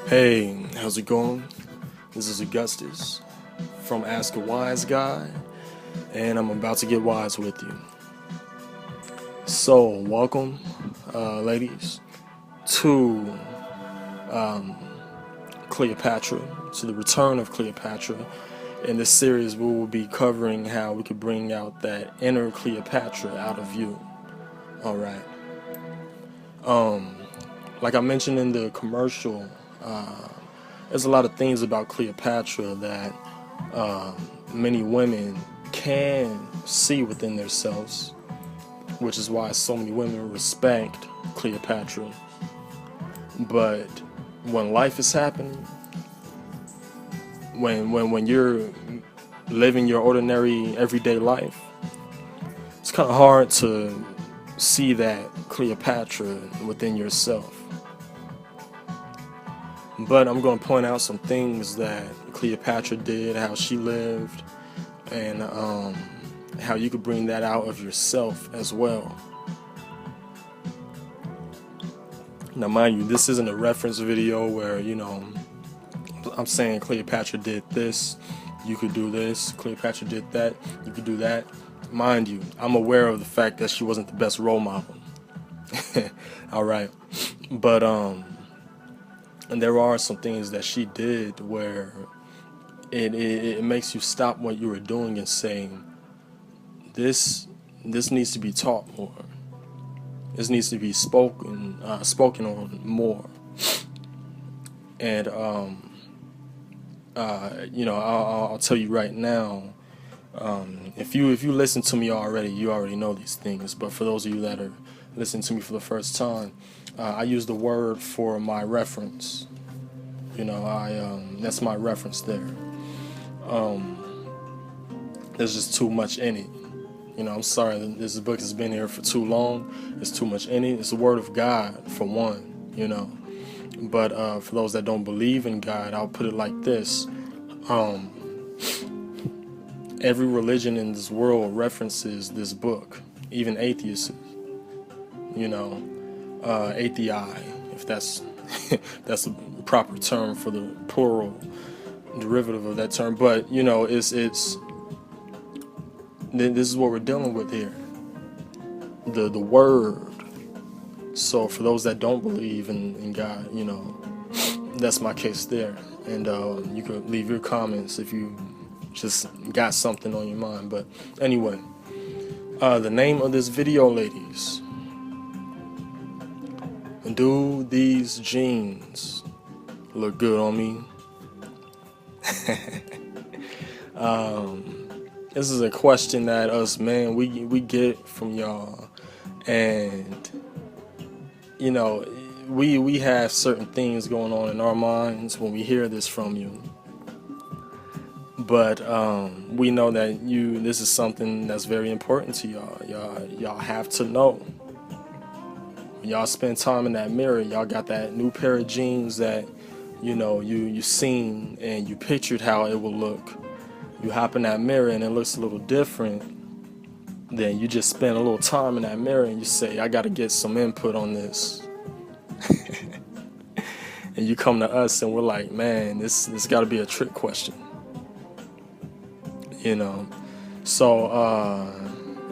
Hey, how's it going? This is Augustus from Ask a Wise Guy, and I'm about to get wise with you. So, welcome, ladies, to Cleopatra, to the return of Cleopatra. In this series, we will be covering how we could bring out that inner Cleopatra out of you. All right. Like I mentioned in the commercial, there's a lot of things about Cleopatra that many women can see within themselves, which is why so many women respect Cleopatra. But when life is happening, when you're living your ordinary everyday life, it's kind of hard to see that Cleopatra within yourself. But I'm going to point out some things that Cleopatra did, how she lived, and how you could bring that out of yourself as well. Now, mind you, this isn't a reference video where, I'm saying Cleopatra did this, you could do this, Cleopatra did that, you could do that. Mind you, I'm aware of the fact that she wasn't the best role model. Alright. But, and there are some things that she did where it makes you stop what you were doing and saying, this needs to be taught more. This needs to be spoken on more. And I'll tell you right now, if you listen to me already, you already know these things. But for those of you that are listening to me for the first time, I use the word for my reference. That's my reference there. There's just too much in it. I'm sorry that this book has been here for too long. There's too much in it. It's the word of God, for one, But for those that don't believe in God, I'll put it like this. Every religion in this world references this book, even atheists. Athei, if that's that's a proper term for the plural derivative of that term. But it's this is what we're dealing with here. The word. So for those that don't believe in God, that's my case there. And you could leave your comments if you just got something on your mind. But anyway, the name of this video, ladies. Do these jeans look good on me? This is a question that us men we get from y'all, and we have certain things going on in our minds when we hear this from you. But we know that this is something that's very important to y'all. Y'all have to know. When y'all spend time in that mirror, y'all got that new pair of jeans that you seen and you pictured how it will look. You hop in that mirror and it looks a little different. Then you just spend a little time in that mirror and you say, I gotta get some input on this. And you come to us and we're like, man, this gotta be a trick question. So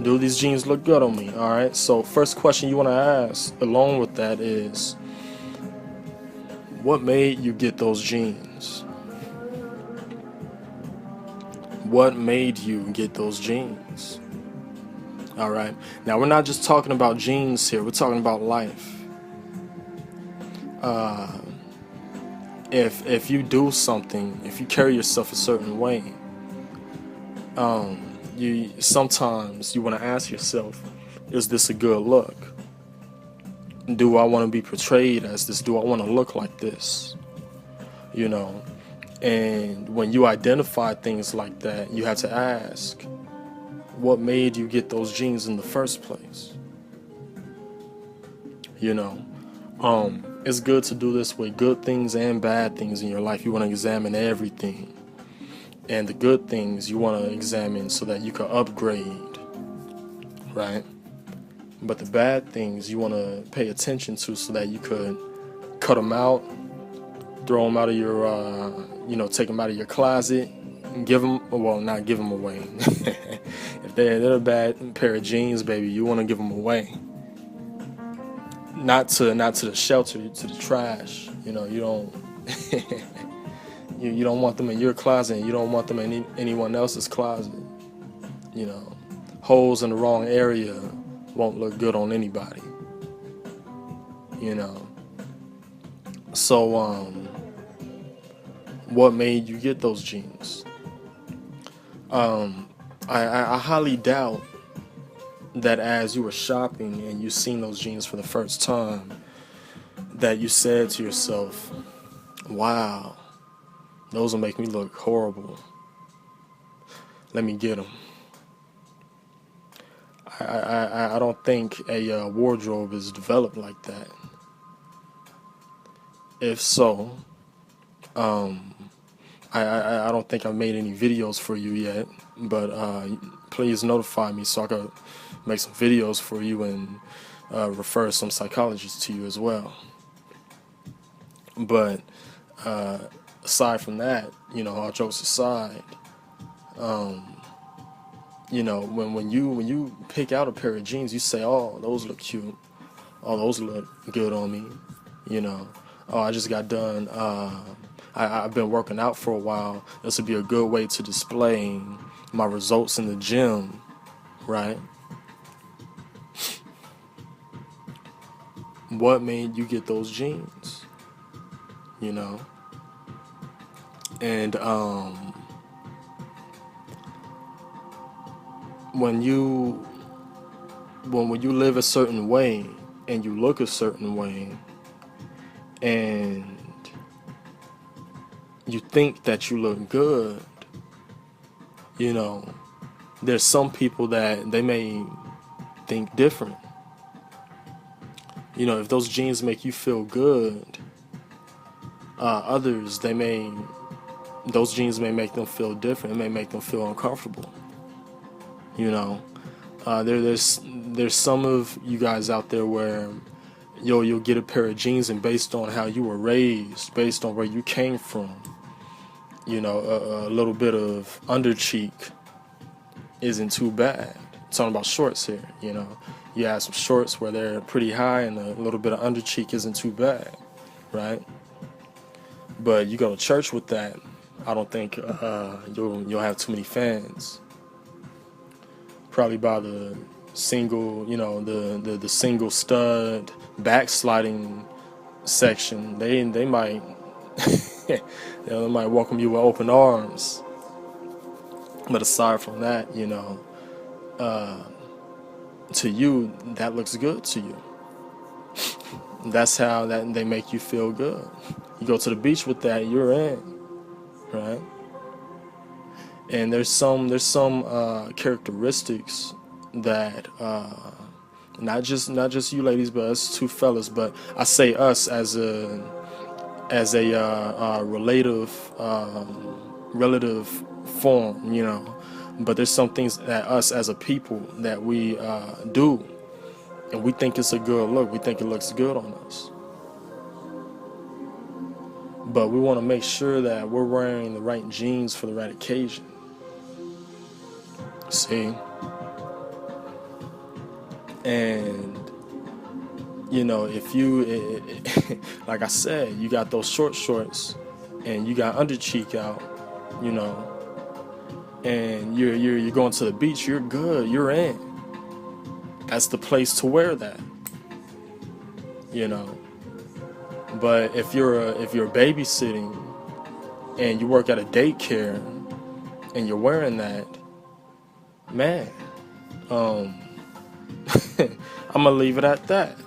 do these jeans look good on me? Alright, so first question you want to ask along with that is, what made you get those jeans? What made you get those jeans? Alright, now we're not just talking about jeans here, we're talking about life. If you do something, if you carry yourself a certain way, sometimes you want to ask yourself, is this a good look? Do I want to be portrayed as this? Do I want to look like this? And when you identify things like that, you have to ask, what made you get those jeans in the first place? It's good to do this with good things and bad things in your life. You want to examine everything. And the good things you want to examine so that you can upgrade, right? But the bad things you want to pay attention to so that you could cut them out throw them out of your, take them out of your closet, and give them, well, not give them away. If they're a bad pair of jeans, baby, you want to give them away. Not to the shelter, to the trash. You don't you don't want them in your closet, and you don't want them in anyone else's closet. Holes in the wrong area won't look good on anybody. So what made you get those jeans? I highly doubt that as you were shopping and you seen those jeans for the first time, that you said to yourself, wow, those will make me look horrible. Let me get them. I don't think a wardrobe is developed like that. If so, I don't think I've made any videos for you yet, but please notify me so I could make some videos for you and refer some psychologists to you as well. But aside from that, all jokes aside, when you pick out a pair of jeans, you say, oh, those look cute, oh, those look good on me, oh, I just got done, I've been working out for a while, this would be a good way to display my results in the gym, right? What made you get those jeans? And when you live a certain way and you look a certain way and you think that you look good, there's some people that they may think different. If those jeans make you feel good, others, those jeans may make them feel different. It may make them feel uncomfortable. There's some of you guys out there where you'll get a pair of jeans, and based on how you were raised, based on where you came from, a little bit of under cheek isn't too bad. I'm talking about shorts here. You have some shorts where they're pretty high, and a little bit of under cheek isn't too bad, right? But you go to church with that, I don't think you'll have too many fans. Probably by the single, the single stud backsliding section, they might they might welcome you with open arms. But aside from that, to you, that looks good to you. That's how they make you feel good. You go to the beach with that, you're in, right? And there's some characteristics that not just you ladies, but us two fellas. But I say us as a relative form, But there's some things that us as a people that we do, and we think it's a good look. We think it looks good on us. But we want to make sure that we're wearing the right jeans for the right occasion. See? And, if you, like I said, you got those short shorts and you got under cheek out, and you're going to the beach, you're good, you're in. That's the place to wear that. But if you're babysitting and you work at a daycare and you're wearing that, man, I'm gonna leave it at that.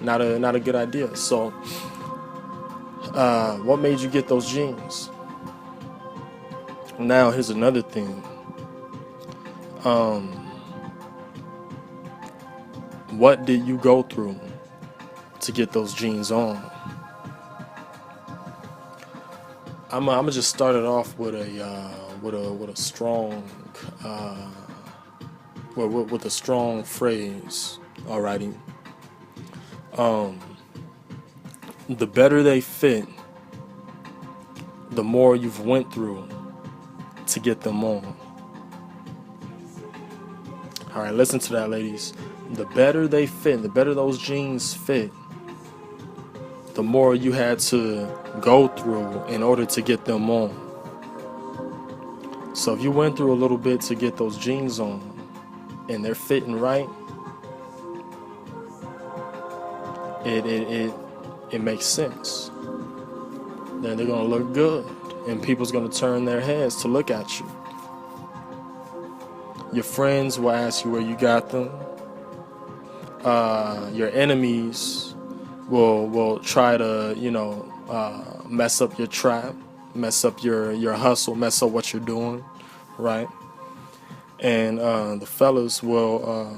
Not a good idea. So, what made you get those jeans? Now, here's another thing. What did you go through to get those jeans on? I'm gonna just start it off with a strong with a strong phrase. Alrighty. the better they fit, the more you've went through to get them on. All right, listen to that, ladies. The better they fit, the better those jeans fit, the more you had to go through in order to get them on. So if you went through a little bit to get those jeans on and they're fitting right, it makes sense. Then they're gonna look good, and people's gonna turn their heads to look at you. Your friends will ask you where you got them. Your enemies will try to, mess up your trap, mess up your hustle, mess up what you're doing, right? And the fellas will,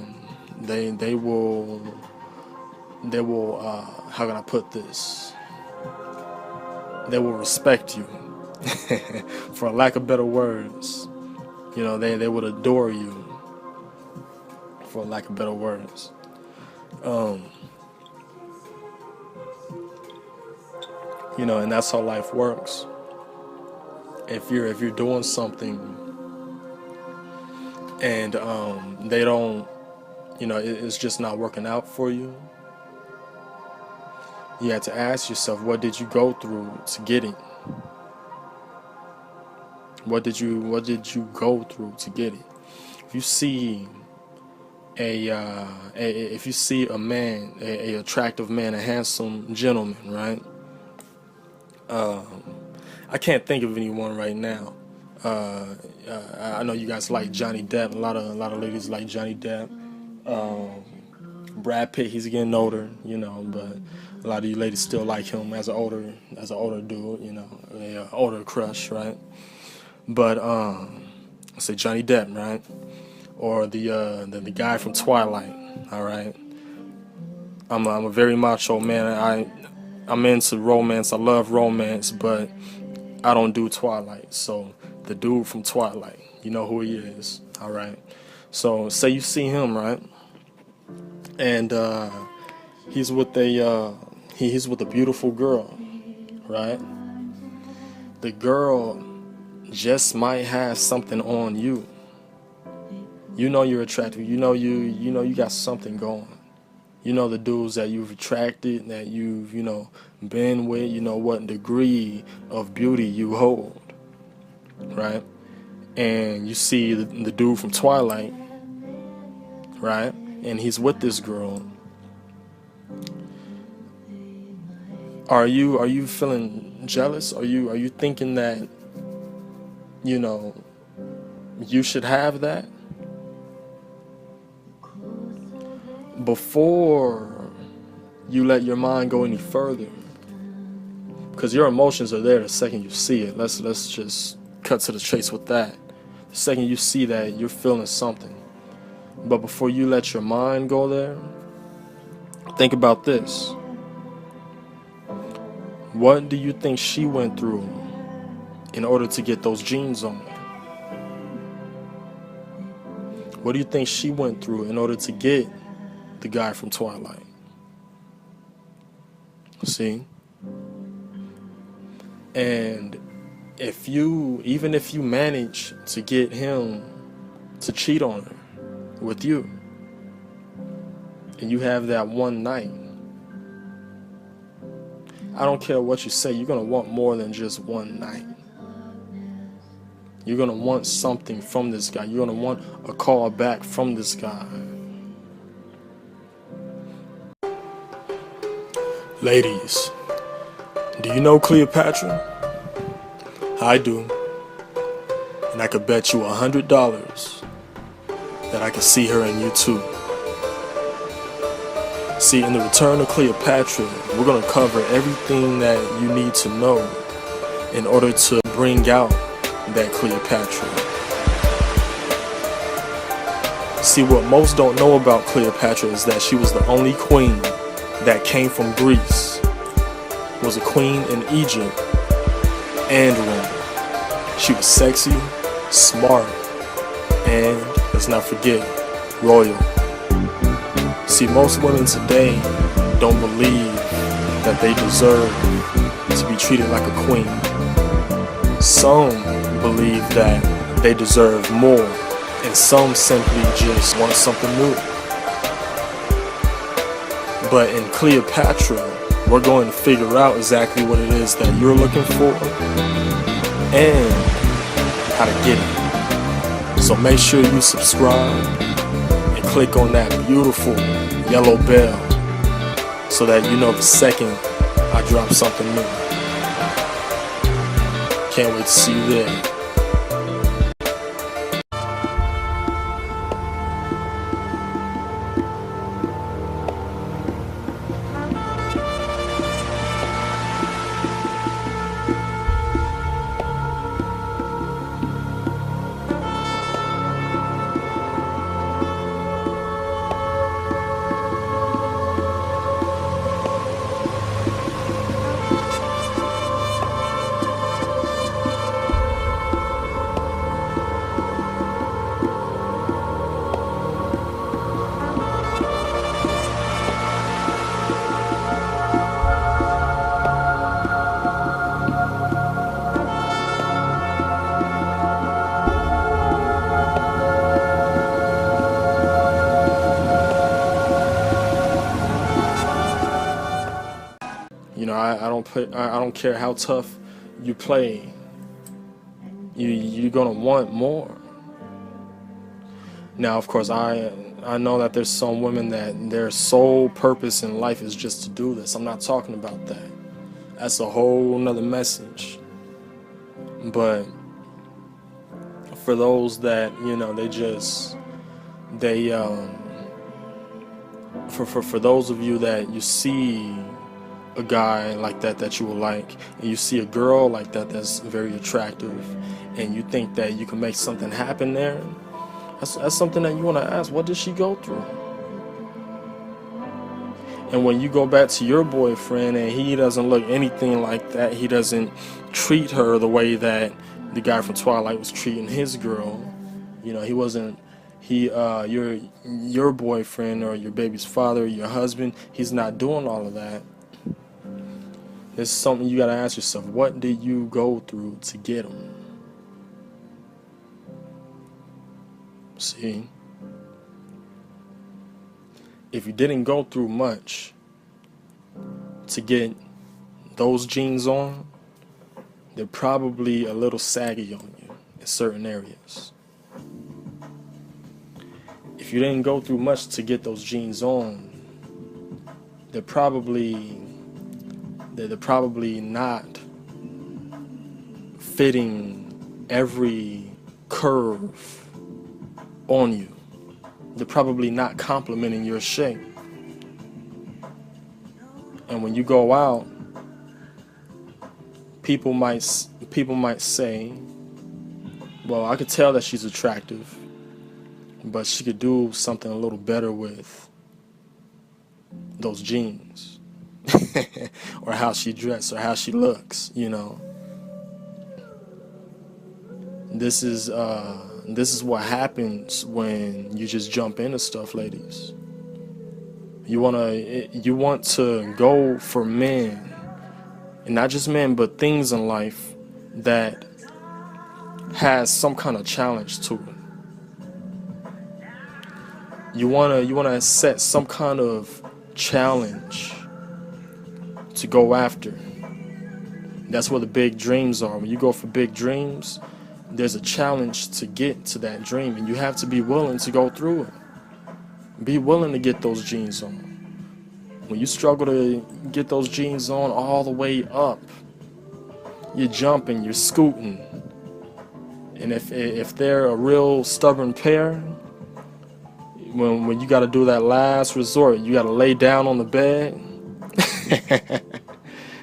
they will, how can I put this? They will respect you, for lack of better words. They would adore you, for lack of better words. And that's how life works. If you're doing something and they don't, it's just not working out for you, you have to ask yourself, what did you go through to get it? What did you go through to get it? If you see if you see a man, a attractive man, a handsome gentleman, right? I can't think of anyone right now. I know you guys like Johnny Depp. A lot of ladies like Johnny Depp. Brad Pitt, he's getting older, but a lot of you ladies still like him as an older dude, an older crush, right? But let's say Johnny Depp, right? Or the guy from Twilight, all right? I'm a very macho man. I'm into romance. I love romance, but I don't do Twilight. So the dude from Twilight, you know who he is, all right? So say you see him, right? And he's with a beautiful girl, right? The girl just might have something on you. You're attractive. You got something going. The dudes that you've attracted, that you've been with. What degree of beauty you hold, right? And you see the dude from Twilight, right? And he's with this girl. Are you feeling jealous? Are you thinking that you should have that? Before you let your mind go any further, because your emotions are there the second you see it. Let's just cut to the chase with that. The second you see that, you're feeling something. But before you let your mind go there, think about this. What do you think she went through in order to get those jeans on? What do you think she went through in order to get the guy from Twilight? See? And even if you manage to get him to cheat on her with you, and you have that one night, I don't care what you say, you're going to want more than just one night. You're going to want something from this guy. You're going to want a call back from this guy. Ladies, do you know Cleopatra? I do. And I could bet you $100 that I could see her in you too. See, in the Return of Cleopatra, we're going to cover everything that you need to know in order to bring out that Cleopatra. See, what most don't know about Cleopatra is that she was the only queen that came from Greece, was a queen in Egypt and Rome. She was sexy, smart, and let's not forget, royal. See, most women today don't believe that they deserve to be treated like a queen. Some believe that they deserve more, and some simply just want something new. But in Cleopatra, we're going to figure out exactly what it is that you're looking for and how to get it. So make sure you subscribe and click on that beautiful yellow bell so that you know the second I drop something new. Can't wait to see you there. You know, I don't care how tough you play. You're gonna want more. Now, of course, I know that there's some women that their sole purpose in life is just to do this. I'm not talking about that. That's a whole nother message. But for those that, you know, for those of you that you see a guy like that you will like, and you see a girl like that's very attractive, and you think that you can make something happen there, that's something that you want to ask, what did she go through? And when you go back to your boyfriend and he doesn't look anything like that, he doesn't treat her the way that the guy from Twilight was treating his girl, you know, your boyfriend or your baby's father or your husband, he's not doing all of that. It's something you gotta ask yourself, what did you go through to get him? See, if you didn't go through much to get those jeans on, they're probably a little saggy on you in certain areas. If you didn't go through much to get those jeans on, they're probably not fitting every curve on you. They're probably not complimenting your shape. And when you go out, people might say, well, I could tell that she's attractive, but she could do something a little better with those jeans. Or how she dressed, or how she looks, you know. This is what happens when you just jump into stuff, ladies. You want to go for men, and not just men, but things in life that has some kind of challenge to it. You wanna set some kind of challenge to go after. That's where the big dreams are. When you go for big dreams, there's a challenge to get to that dream, and you have to be willing to go through it. Be willing to get those jeans on. When you struggle to get those jeans on all the way up, you're jumping, you're scooting. And if they're a real stubborn pair, when you got to do that last resort, you got to lay down on the bed.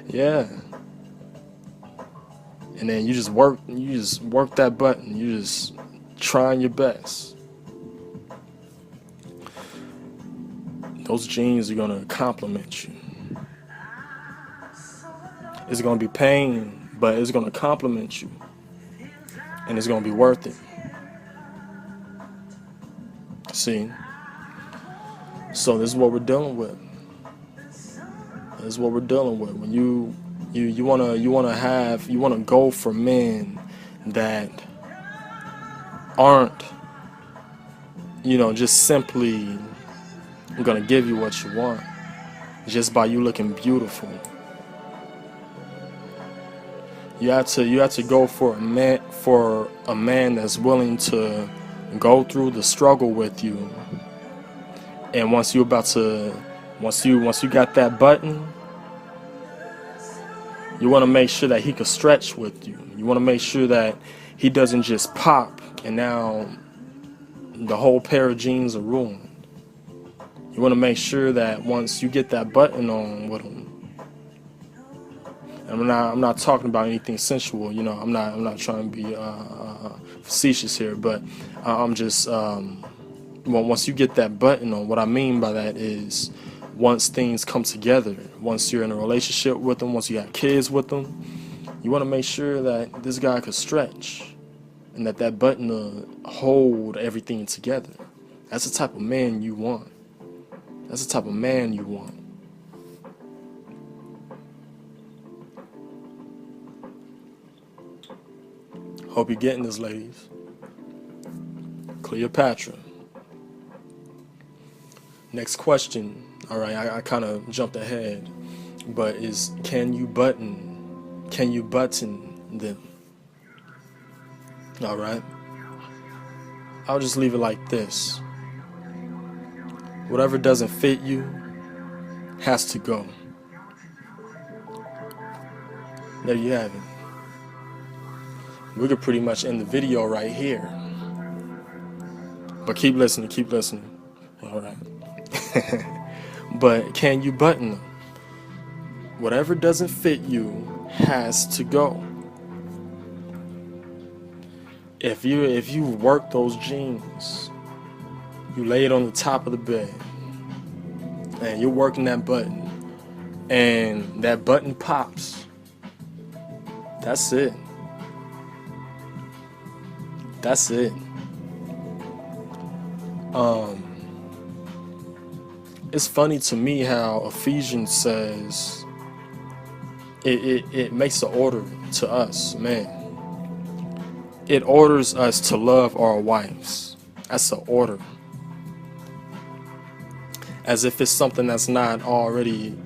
Yeah. And then you just work that button. You just trying your best. Those jeans are gonna compliment you. It's gonna be pain, but it's gonna compliment you. And it's gonna be worth it. See? So this is what we're dealing with. This is what we're dealing with. When you wanna go for men that aren't, just simply gonna give you what you want just by you looking beautiful. You have to go for a man that's willing to go through the struggle with you. And once you got that button, you want to make sure that he can stretch with you. You want to make sure that he doesn't just pop and now the whole pair of jeans are ruined. You want to make sure that once you get that button on with him, and I'm not talking about anything sensual. I'm not trying to be facetious here, but I'm just once you get that button on, what I mean by that is once things come together, once you're in a relationship with them, once you got kids with them, you want to make sure that this guy could stretch and that button will hold everything together. That's the type of man you want. That's the type of man you want. Hope you're getting this, ladies. Cleopatra. Next question. All right, I kind of jumped ahead, but is can you button them? All right. I'll just leave it like this. Whatever doesn't fit you has to go. There you have it. We could pretty much end the video right here. But keep listening, keep listening. All right. But can you button them? Whatever doesn't fit you has to go. If you work those jeans, you lay it on the top of the bed, and you're working that button, and that button pops, that's it. That's it. It's funny to me how Ephesians says it makes an order to us, man. It orders us to love our wives. That's an order. As if it's something that's not already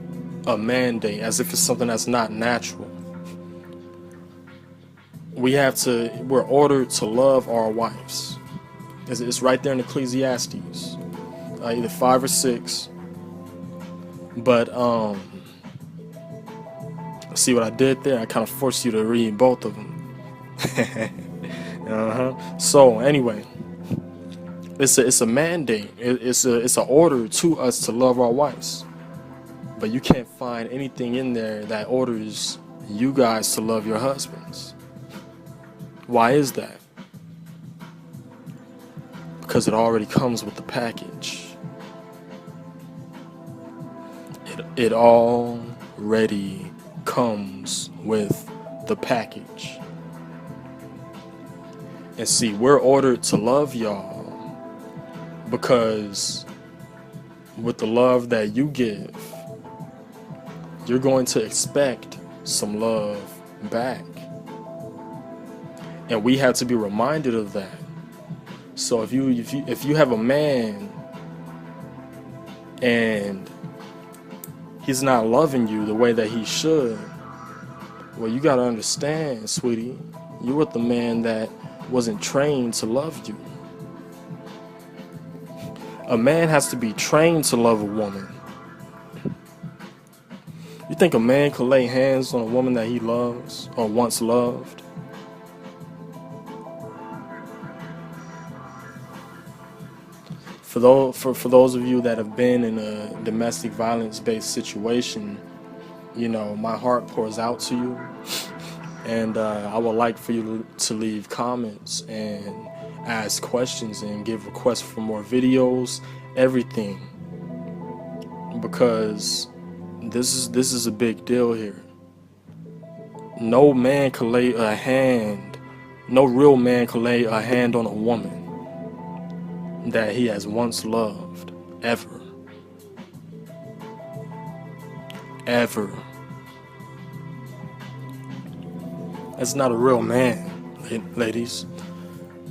a mandate, as if it's something that's not natural. We're ordered to love our wives. It's right there in Ecclesiastes, either 5 or 6. But see what I did there? I kind of forced you to read both of them. So anyway, it's a mandate. It's an order to us to love our wives. But you can't find anything in there that orders you guys to love your husbands. Why is that? Because it already comes with the package. It already comes with the package. And see, we're ordered to love y'all because with the love that you give, you're going to expect some love back. And we have to be reminded of that. So if you have a man and he's not loving you the way that he should, well, you got to understand, sweetie, you're with the man that wasn't trained to love you. A man has to be trained to love a woman. You think a man could lay hands on a woman that he loves or once loved? For those of you that have been in a domestic violence-based situation, my heart pours out to you. And I would like for you to leave comments and ask questions and give requests for more videos, everything. Because this is a big deal here. No man can lay a hand, no real man can lay a hand on a woman that he has once loved, ever. ever. That's not a real man, ladies.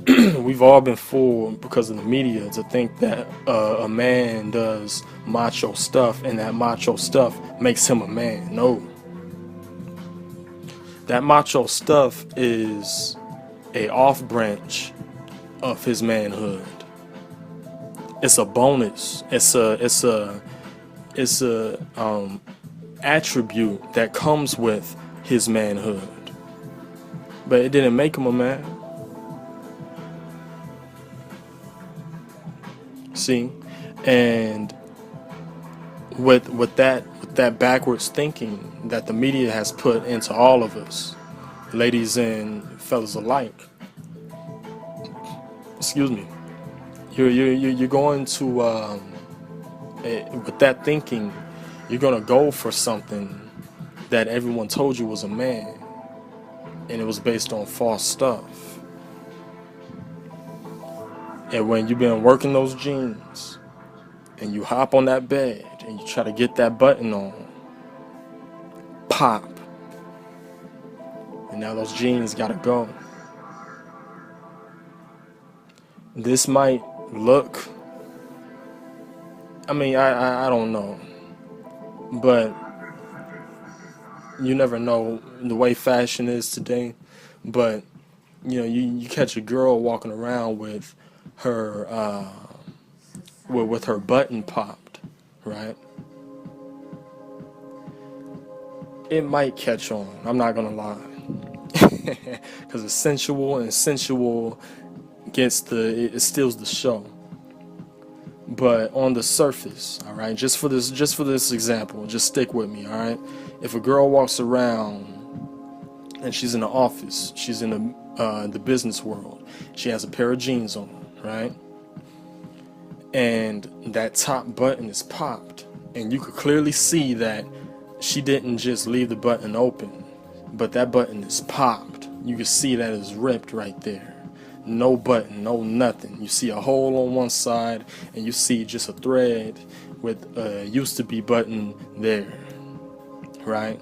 We've all been fooled because of the media to think that a man does macho stuff and that macho stuff makes him a man. No. That macho stuff is a off branch of his manhood. It's a bonus. It's a attribute that comes with his manhood. But it didn't make him a man. See? And with that backwards thinking that the media has put into all of us, ladies and fellas alike, excuse me, you're going to with that thinking, you're gonna go for something that everyone told you was a man, and it was based on false stuff. And when you've been working those jeans and you hop on that bed and you try to get that button on, pop, and now those jeans gotta go. This might look, I mean, I don't know, but you never know the way fashion is today. But you catch a girl walking around with her with her button popped, right? It might catch on. I'm not gonna lie, because it's sensual, and sensual it steals the show. But on the surface, all right, just for this example, just stick with me, all right? If a girl walks around and she's in the office, she's in the business world, she has a pair of jeans on, right? And that top button is popped, and you could clearly see that she didn't just leave the button open, but that button is popped. You can see that it's ripped right there. No button, no nothing. You see a hole on one side, and you see just a thread with used to be button there, right?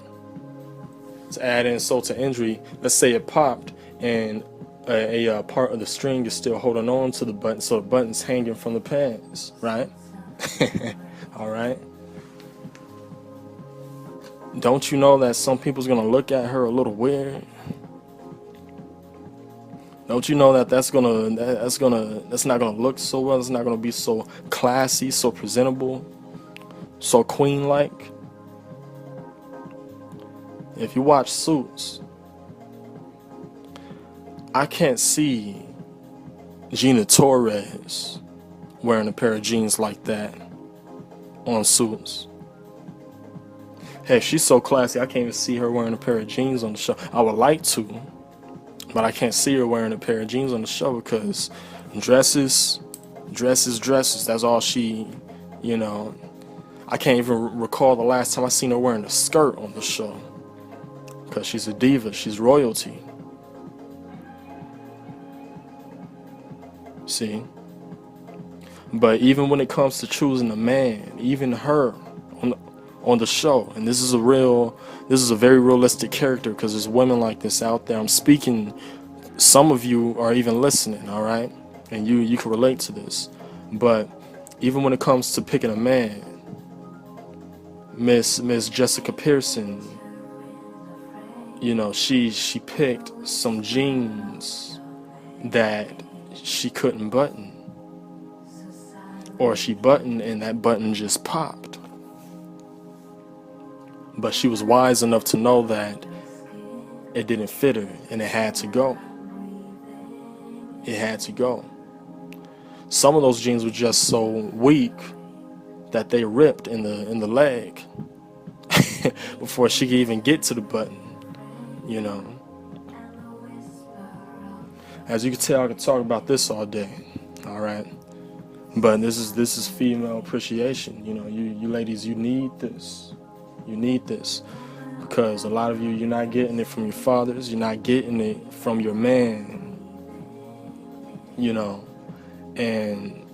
To add insult to injury, let's say it popped and a part of the string is still holding on to the button, so the button's hanging from the pants, right? All right. Don't you know that some people's gonna look at her a little weird? Don't you know that's not gonna look so well? It's not gonna be so classy, so presentable, so queen-like. If you watch Suits, I can't see Gina Torres wearing a pair of jeans like that on Suits. Hey, she's so classy, I can't even see her wearing a pair of jeans on the show. I would like to, but I can't see her wearing a pair of jeans on the show because dresses, that's all she, I can't even recall the last time I seen her wearing a skirt on the show, because she's a diva, she's royalty. See? But even when it comes to choosing a man, even her on the show, and this is a very realistic character, because there's women like this out there. I'm speaking, some of you are even listening, all right, and you can relate to this. But even when it comes to picking a man, Miss Jessica Pearson, she picked some jeans that she couldn't button, or she buttoned and that button just popped. But she was wise enough to know that it didn't fit her and it had to go. It had to go. Some of those jeans were just so weak that they ripped in the leg before she could even get to the button, As you can tell, I can talk about this all day, all right? But this is female appreciation. You ladies, you need this. You need this, because a lot of you're not getting it from your fathers, you're not getting it from your man, and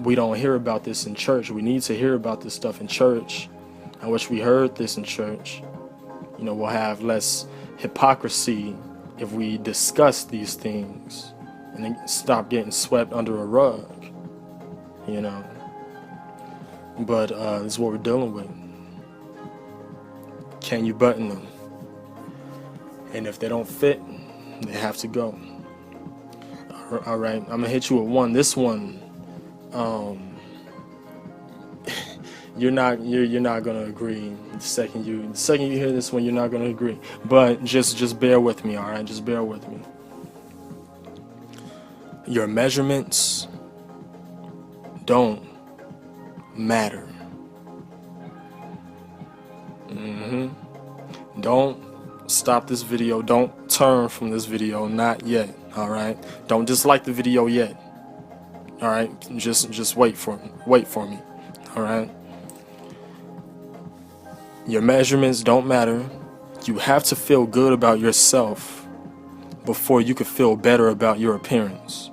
we don't hear about this in church. We need to hear about this stuff in church, I wish we heard this in church. You know, we'll have less hypocrisy if we discuss these things and then stop getting swept under a rug, you know. But this is what we're dealing with. Can you button them? And if they don't fit, they have to go. All right, I'm gonna hit you with one. This one, you're not gonna agree. The second you hear this one, you're not gonna agree. But just bear with me, all right? Just bear with me. Your measurements don't matter. Don't stop this video. Don't turn from this video. Not yet. All right. Don't dislike the video yet. All right. Just wait for me. Wait for me. All right. Your measurements don't matter. You have to feel good about yourself before you can feel better about your appearance.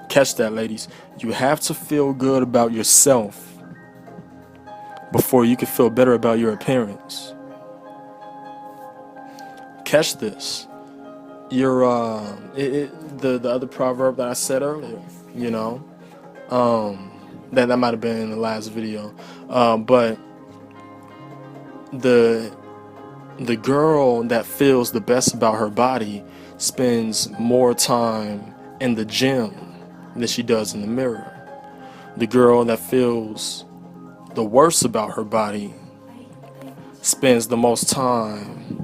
Catch that, ladies. You have to feel good about yourself before you can feel better about your appearance. Catch this. Your the other proverb that I said earlier, you know, that might have been in the last video, but the girl that feels the best about her body spends more time in the gym than she does in the mirror. The girl that feels the worst about her body spends the most time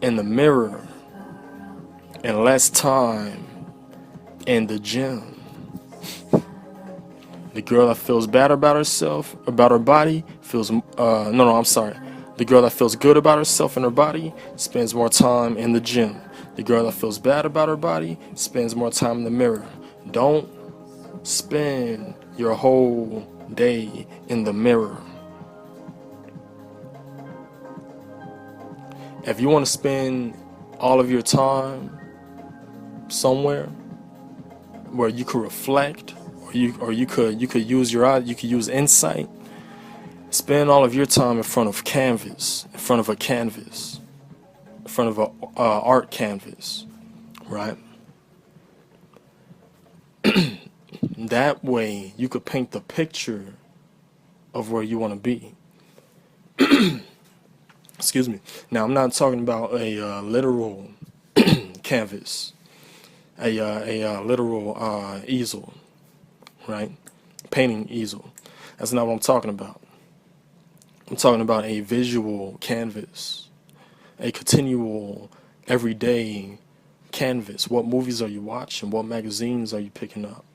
in the mirror and less time in the gym. The girl that feels bad about herself, about her body, the girl that feels good about herself and her body spends more time in the gym. The girl that feels bad about her body spends more time in the mirror. Don't spend your whole day in the mirror. If you want to spend all of your time somewhere where you could reflect, or you could use your eye, you could use insight, spend all of your time in front of a canvas, in front of a art canvas, right? That way you could paint the picture of where you want to be. Excuse me. Now, I'm not talking about a literal canvas, a literal easel, right? Painting easel. That's not what I'm talking about. I'm talking about a visual canvas, a continual, everyday canvas. What movies are you watching? What magazines are you picking up?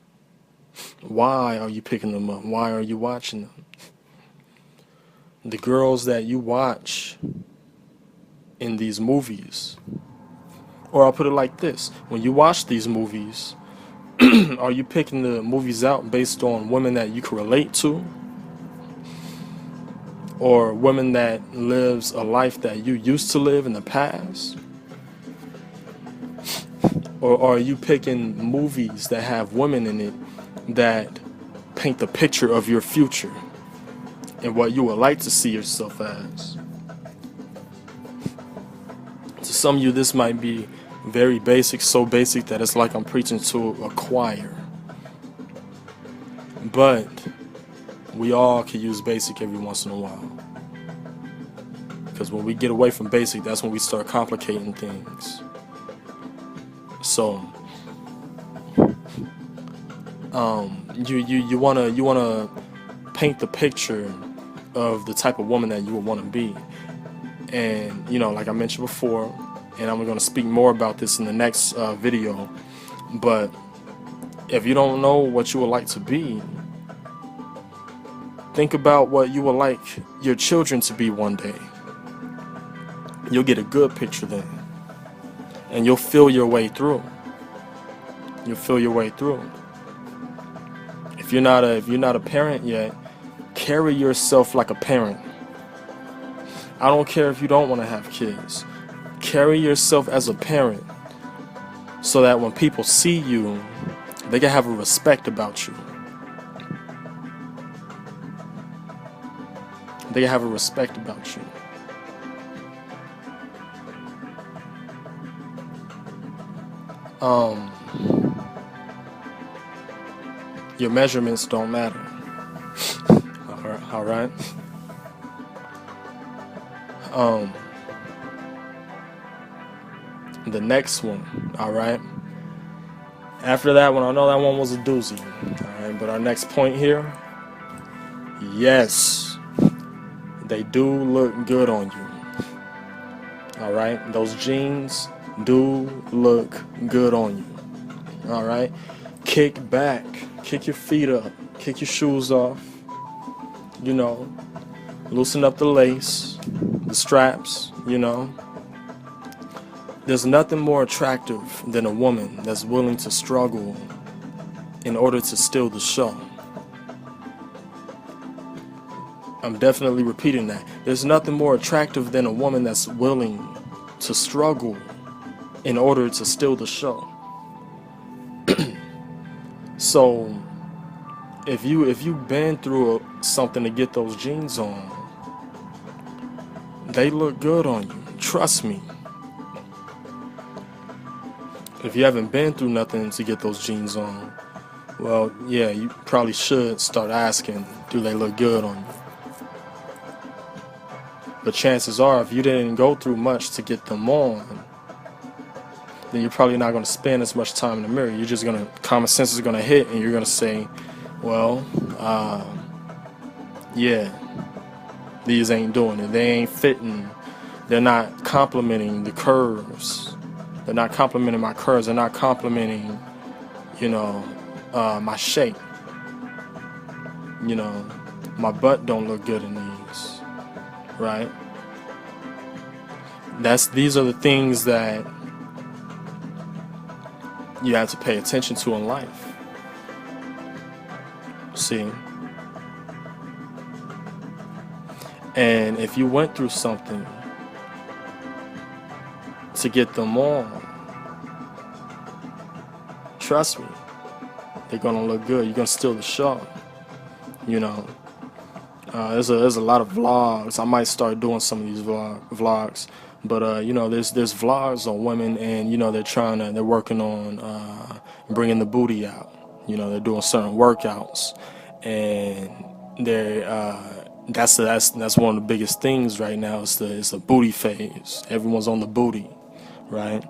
Why are you picking them up? Why are you watching them? The girls that you watch in these movies, or I'll put it like this: when you watch these movies, are you picking the movies out based on women that you can relate to, or women that lives a life that you used to live in the past? Or are you picking movies that have women in it that paint the picture of your future and what you would like to see yourself as? To some of you, this might be very basic, so basic that it's like I'm preaching to a choir. But we all can use basic every once in a while. Because when we get away from basic, that's when we start complicating things. So, you wanna paint the picture of the type of woman that you would want to be, and you know, like I mentioned before, and I'm gonna speak more about this in the next video. But if you don't know what you would like to be, think about what you would like your children to be one day. You'll get a good picture then. And you'll feel your way through. You'll feel your way through. If you're not a parent yet, carry yourself like a parent. I don't care if you don't want to have kids. Carry yourself as a parent so that when people see you, they can have a respect about you. They have a respect about you. Your measurements don't matter. All right. The next one. All right. After that one, I know that one was a doozy. All right. But our next point here. Yes, they do look good on you. All right. Those jeans do look good on you. All right. Kick back. Kick your feet up. Kick your shoes off. You know, loosen up the lace, the straps, you know. There's nothing more attractive than a woman that's willing to struggle in order to steal the show. I'm definitely repeating that. There's nothing more attractive than a woman that's willing to struggle in order to steal the show. So if you've been through something to get those jeans on, they look good on you. Trust me. If you haven't been through nothing to get those jeans on, well, yeah, you probably should start asking, do they look good on you? But chances are, if you didn't go through much to get them on, then you're probably not going to spend as much time in the mirror. You're just going to, common sense is going to hit, and you're going to say, well, yeah, these ain't doing it. They ain't fitting. They're not complimenting the curves. They're not complimenting my curves. They're not complimenting, you know, my shape. You know, my butt don't look good in these, right? These are the things that you have to pay attention to in life. See? And if you went through something to get them on, trust me, they're gonna look good. You're gonna steal the show. You know, there's a lot of vlogs. I might start doing some of these vlogs, but you know, there's vlogs on women, and you know, they're working on bringing the booty out. You know, they're doing certain workouts, and that's one of the biggest things right now. It's the booty phase. Everyone's on the booty, right?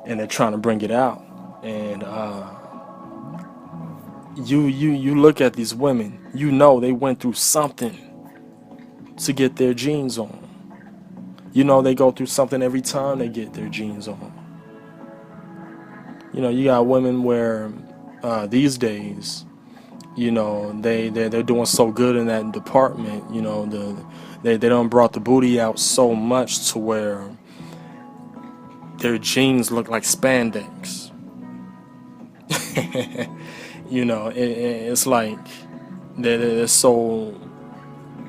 And they're trying to bring it out. And you look at these women, you know they went through something to get their jeans on. You know they go through something every time they get their jeans on. You know, you got women where these days, you know, they're doing so good in that department. You know, they done brought the booty out so much to where their jeans look like spandex. You know, it's like they're so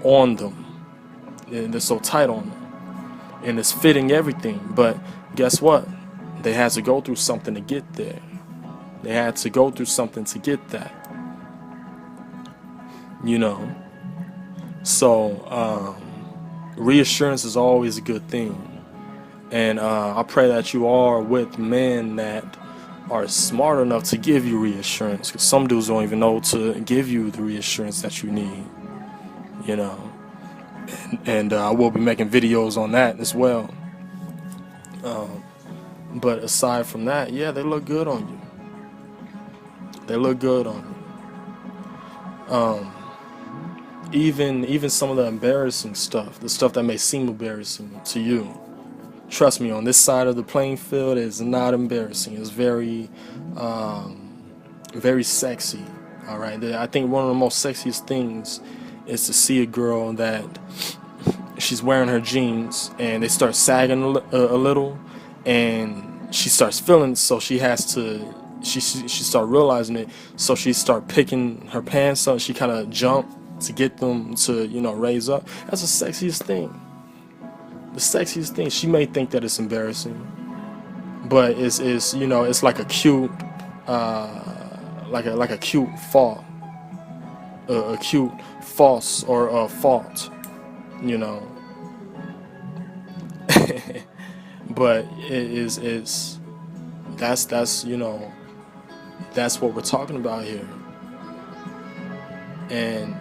on them. They're so tight on them, and it's fitting everything. But guess what? They had to go through something to get there. They had to go through something to get that. You know, so reassurance is always a good thing, and I pray that you are with men that are smart enough to give you reassurance, because some dudes don't even know to give you the reassurance that you need. You know, and I will be making videos on that as well. But aside from that, yeah, they look good on you. They look good on you. Even some of the embarrassing stuff, the stuff that may seem embarrassing to you, trust me, on this side of the playing field, it's not embarrassing. It's very, very sexy. All right. I think one of the most sexiest things is to see a girl that she's wearing her jeans and they start sagging a little, and she starts feeling it, so she has to. She start realizing it, so she start picking her pants up. She kind of jump to get them to, you know, raise up. That's the sexiest thing. The sexiest thing. She may think that it's embarrassing, but it's you know, it's like a cute like a cute fault, a cute false or a fault. you know. But it's that's you know, that's what we're talking about here. And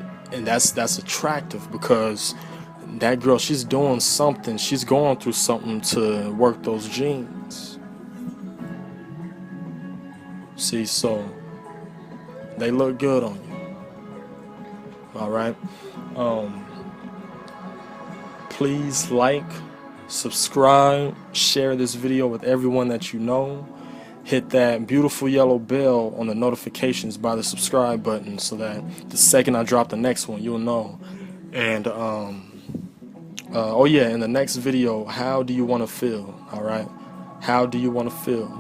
that's attractive, because that girl, she's doing something, she's going through something to work those genes. See, so they look good on you. All right. Please like, subscribe, share this video with everyone that you know. Hit that beautiful yellow bell on the notifications by the subscribe button, so that the second I drop the next one, you'll know. And oh yeah, in the next video, how do you want to feel? All right, how do you want to feel?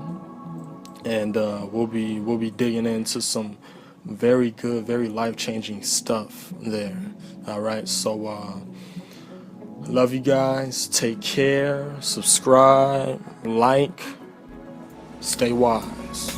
And we'll be digging into some very good, very life-changing stuff there. All right, so love you guys. Take care. Subscribe, like, stay wise.